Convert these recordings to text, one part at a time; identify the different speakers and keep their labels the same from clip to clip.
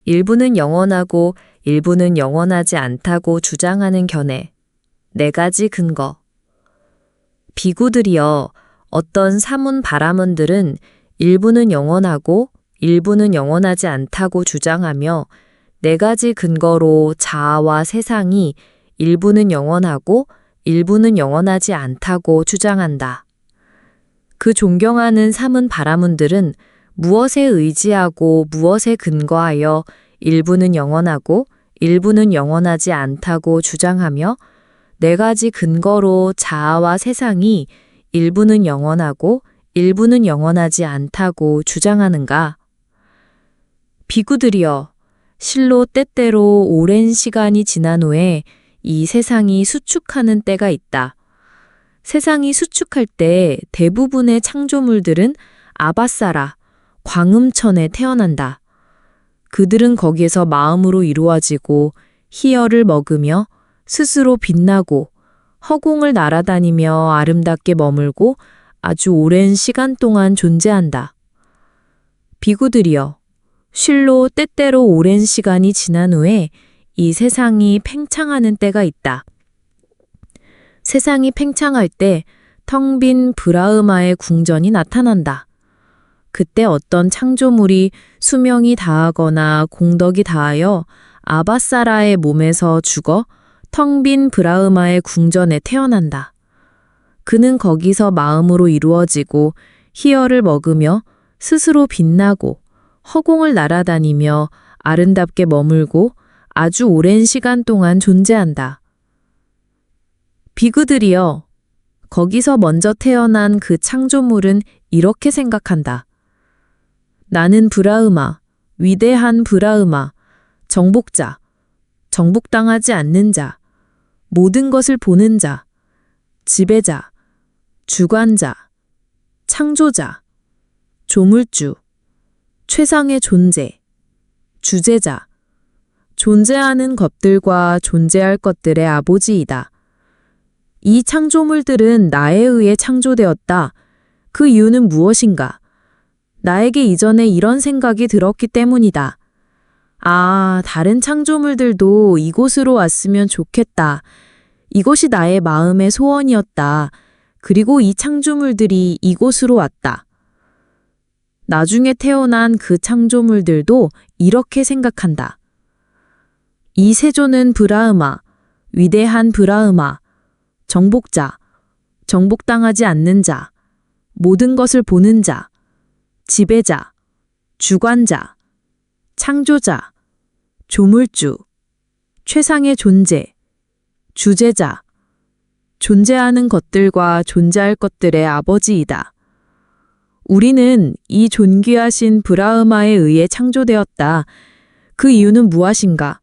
Speaker 1: 일부는 영원하고 일부는 영원하지 않다고 주장하는 견해. 4가지 근거. 비구들이여, 어떤 사문 바라문들은 일부는 영원하고 일부는 영원하지 않다고 주장하며 4가지 근거로 자아와 세상이 일부는 영원하고 일부는 영원하지 않다고 주장한다. 그 존경하는 사문 바라문들은 무엇에 의지하고 무엇에 근거하여 일부는 영원하고 일부는 영원하지 않다고 주장하며 4가지 근거로 자아와 세상이 일부는 영원하고 일부는 영원하지 않다고 주장하는가? 비구들이여, 실로 때때로 오랜 시간이 지난 후에 이 세상이 수축하는 때가 있다. 세상이 수축할 때 대부분의 창조물들은 아바사라, 광음천에 태어난다. 그들은 거기에서 마음으로 이루어지고 희열을 먹으며 스스로 빛나고 허공을 날아다니며 아름답게 머물고 아주 오랜 시간 동안 존재한다. 비구들이여, 실로 때때로 오랜 시간이 지난 후에 이 세상이 팽창하는 때가 있다. 세상이 팽창할 때 텅 빈 브라흐마의 궁전이 나타난다. 그때 어떤 창조물이 수명이 다하거나 공덕이 다하여 아바사라의 몸에서 죽어 텅 빈 브라흐마의 궁전에 태어난다. 그는 거기서 마음으로 이루어지고 희열을 먹으며 스스로 빛나고 허공을 날아다니며 아름답게 머물고 아주 오랜 시간 동안 존재한다. 비구들이여, 거기서 먼저 태어난 그 창조물은 이렇게 생각한다. 나는 브라흐마, 위대한 브라흐마, 정복자, 정복당하지 않는 자, 모든 것을 보는 자, 지배자, 주관자, 창조자, 조물주, 최상의 존재, 주제자, 존재하는 것들과 존재할 것들의 아버지이다. 이 창조물들은 나에 의해 창조되었다. 그 이유는 무엇인가? 나에게 이전에 이런 생각이 들었기 때문이다. 아, 다른 창조물들도 이곳으로 왔으면 좋겠다. 이것이 나의 마음의 소원이었다. 그리고 이 창조물들이 이곳으로 왔다. 나중에 태어난 그 창조물들도 이렇게 생각한다. 이 세조는 브라흐마, 위대한 브라흐마, 정복자, 정복당하지 않는 자, 모든 것을 보는 자, 지배자, 주관자, 창조자, 조물주, 최상의 존재, 주제자, 존재하는 것들과 존재할 것들의 아버지이다. 우리는 이 존귀하신 브라흐마에 의해 창조되었다. 그 이유는 무엇인가?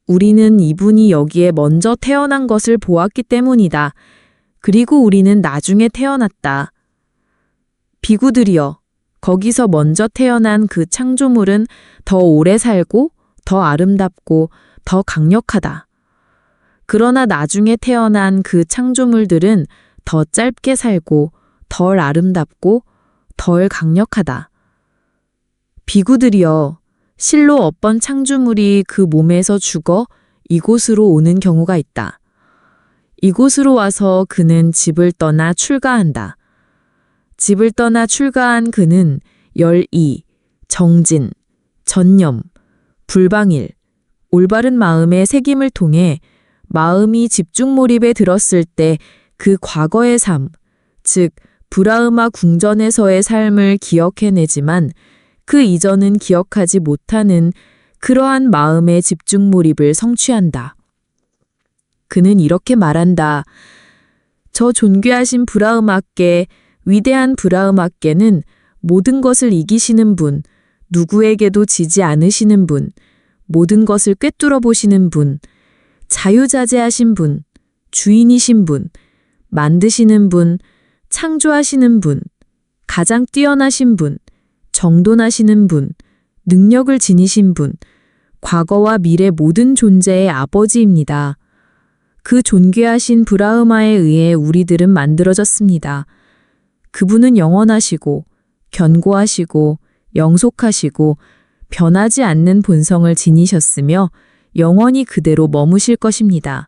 Speaker 1: 우리는 이분이 여기에 먼저 태어난 것을 보았기 때문이다. 그리고 우리는 나중에 태어났다. 비구들이여, 거기서 먼저 태어난 그 창조물은 더 오래 살고 더 아름답고 더 강력하다. 그러나 나중에 태어난 그 창조물들은 더 짧게 살고 덜 아름답고 덜 강력하다. 비구들이여, 실로 어떤 창조물이 그 몸에서 죽어 이곳으로 오는 경우가 있다. 이곳으로 와서 그는 집을 떠나 출가한다. 집을 떠나 출가한 그는 열의, 정진, 전념, 불방일, 올바른 마음의 새김을 통해 마음이 집중 몰입에 들었을 때 그 과거의 삶, 즉 브라흐마 궁전에서의 삶을 기억해내지만 그 이전은 기억하지 못하는 그러한 마음의 집중 몰입을 성취한다. 그는 이렇게 말한다. 저 존귀하신 브라흐마께, 위대한 브라흐마께는 모든 것을 이기시는 분, 누구에게도 지지 않으시는 분, 모든 것을 꿰뚫어 보시는 분, 자유자재하신 분, 주인이신 분, 만드시는 분, 창조하시는 분, 가장 뛰어나신 분, 정돈하시는 분, 능력을 지니신 분, 과거와 미래 모든 존재의 아버지입니다. 그 존귀하신 브라흐마에 의해 우리들은 만들어졌습니다. 그분은 영원하시고 견고하시고 영속하시고 변하지 않는 본성을 지니셨으며 영원히 그대로 머무실 것입니다.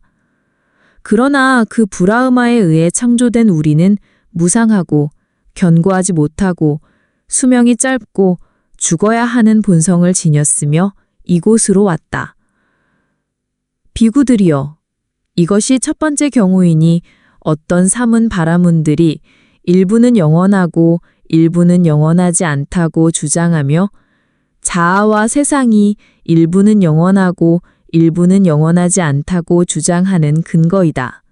Speaker 1: 그러나 그 브라흐마에 의해 창조된 우리는 무상하고 견고하지 못하고 수명이 짧고 죽어야 하는 본성을 지녔으며 이곳으로 왔다. 비구들이여, 이것이 첫 번째 경우이니 어떤 삼은 바라문들이 일부는 영원하고 일부는 영원하지 않다고 주장하며 자아와 세상이 일부는 영원하고 일부는 영원하지 않다고 주장하는 근거이다.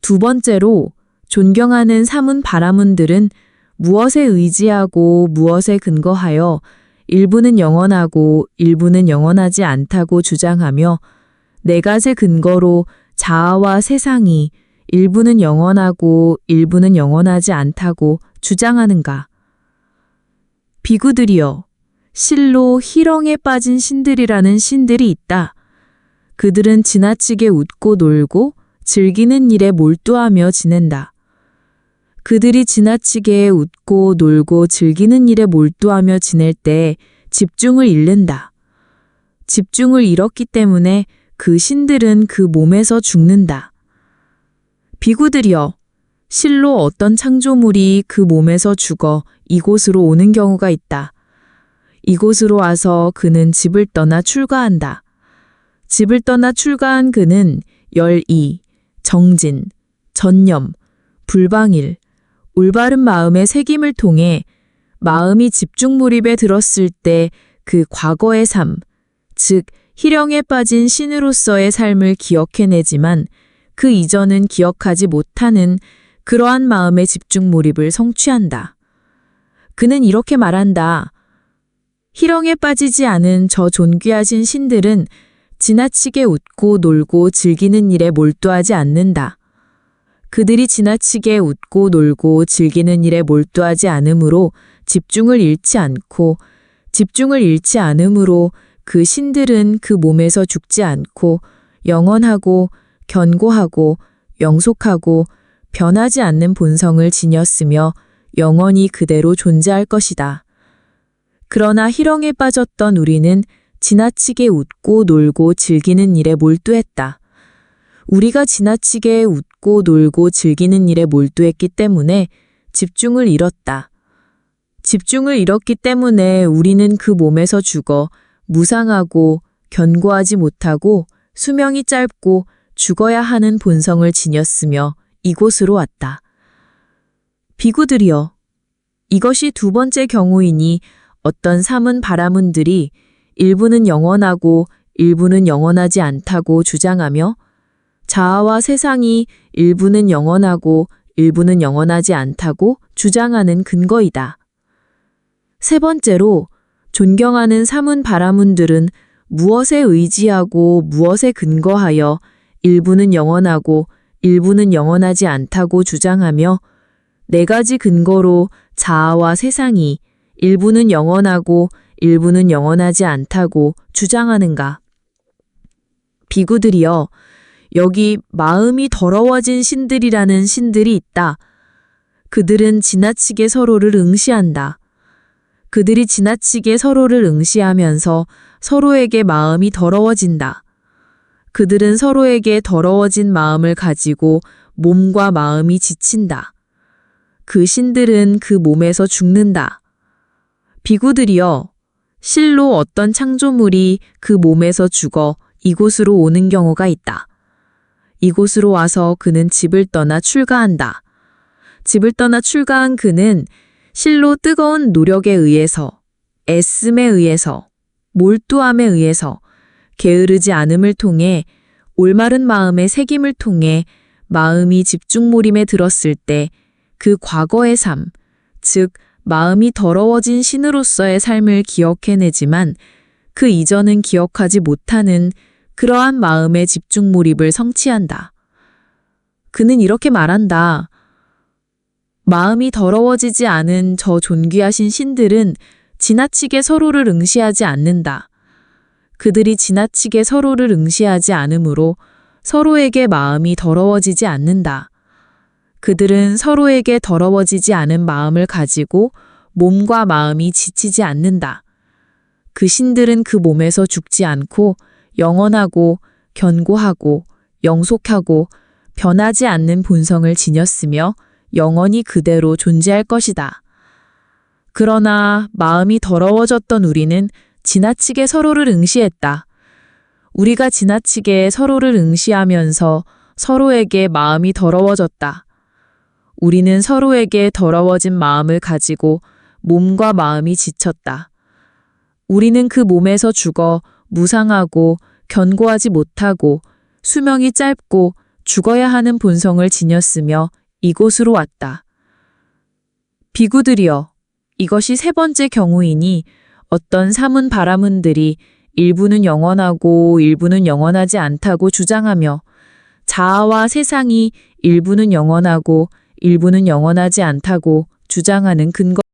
Speaker 1: 두 번째로 존경하는 삼은 바라문들은 무엇에 의지하고 무엇에 근거하여 일부는 영원하고 일부는 영원하지 않다고 주장하며 네 가지 근거로 자아와 세상이 일부는 영원하고 일부는 영원하지 않다고 주장하는가? 비구들이여, 실로 희렁에 빠진 신들이라는 신들이 있다. 그들은 지나치게 웃고 놀고 즐기는 일에 몰두하며 지낸다. 그들이 지나치게 웃고 놀고 즐기는 일에 몰두하며 지낼 때 집중을 잃는다. 집중을 잃었기 때문에 그 신들은 그 몸에서 죽는다. 비구들이여, 실로 어떤 창조물이 그 몸에서 죽어 이곳으로 오는 경우가 있다. 이곳으로 와서 그는 집을 떠나 출가한다. 집을 떠나 출가한 그는 열의, 정진, 전념, 불방일, 올바른 마음의 새김을 통해 마음이 집중 몰입에 들었을 때 그 과거의 삶, 즉 희령에 빠진 신으로서의 삶을 기억해내지만 그 이전은 기억하지 못하는 그러한 마음의 집중 몰입을 성취한다. 그는 이렇게 말한다. 희렁에 빠지지 않은 저 존귀하신 신들은 지나치게 웃고 놀고 즐기는 일에 몰두하지 않는다. 그들이 지나치게 웃고 놀고 즐기는 일에 몰두하지 않으므로 집중을 잃지 않고 집중을 잃지 않으므로 그 신들은 그 몸에서 죽지 않고 영원하고 견고하고 영속하고 변하지 않는 본성을 지녔으며 영원히 그대로 존재할 것이다. 그러나 희렁에 빠졌던 우리는 지나치게 웃고 놀고 즐기는 일에 몰두했다. 우리가 지나치게 웃고 놀고 즐기는 일에 몰두했기 때문에 집중을 잃었다. 집중을 잃었기 때문에 우리는 그 몸에서 죽어 무상하고 견고하지 못하고 수명이 짧고 죽어야 하는 본성을 지녔으며 이곳으로 왔다. 비구들이여, 이것이 두 번째 경우이니 어떤 삼은 바라문들이 일부는 영원하고 일부는 영원하지 않다고 주장하며 자아와 세상이 일부는 영원하고 일부는 영원하지 않다고 주장하는 근거이다. 세 번째로 존경하는 삼은 바라문들은 무엇에 의지하고 무엇에 근거하여 일부는 영원하고 일부는 영원하지 않다고 주장하며 네 가지 근거로 자아와 세상이 일부는 영원하고 일부는 영원하지 않다고 주장하는가? 비구들이여, 여기 마음이 더러워진 신들이라는 신들이 있다. 그들은 지나치게 서로를 응시한다. 그들이 지나치게 서로를 응시하면서 서로에게 마음이 더러워진다. 그들은 서로에게 더러워진 마음을 가지고 몸과 마음이 지친다. 그 신들은 그 몸에서 죽는다. 비구들이여, 실로 어떤 창조물이 그 몸에서 죽어 이곳으로 오는 경우가 있다. 이곳으로 와서 그는 집을 떠나 출가한다. 집을 떠나 출가한 그는 실로 뜨거운 노력에 의해서, 애씀에 의해서, 몰두함에 의해서, 게으르지 않음을 통해, 올바른 마음의 새김을 통해 마음이 집중몰임에 들었을 때 그 과거의 삶, 즉 마음이 더러워진 신으로서의 삶을 기억해내지만 그 이전은 기억하지 못하는 그러한 마음의 집중몰입을 성취한다. 그는 이렇게 말한다. 마음이 더러워지지 않은 저 존귀하신 신들은 지나치게 서로를 응시하지 않는다. 그들이 지나치게 서로를 응시하지 않으므로 서로에게 마음이 더러워지지 않는다. 그들은 서로에게 더러워지지 않은 마음을 가지고 몸과 마음이 지치지 않는다. 그 신들은 그 몸에서 죽지 않고 영원하고 견고하고 영속하고 변하지 않는 본성을 지녔으며 영원히 그대로 존재할 것이다. 그러나 마음이 더러워졌던 우리는 지나치게 서로를 응시했다. 우리가 지나치게 서로를 응시하면서 서로에게 마음이 더러워졌다. 우리는 서로에게 더러워진 마음을 가지고 몸과 마음이 지쳤다. 우리는 그 몸에서 죽어 무상하고 견고하지 못하고 수명이 짧고 죽어야 하는 본성을 지녔으며 이곳으로 왔다. 비구들이여, 이것이 세 번째 경우이니 어떤 사문 바라문들이 일부는 영원하고 일부는 영원하지 않다고 주장하며 자아와 세상이 일부는 영원하고 일부는 영원하지 않다고 주장하는 근거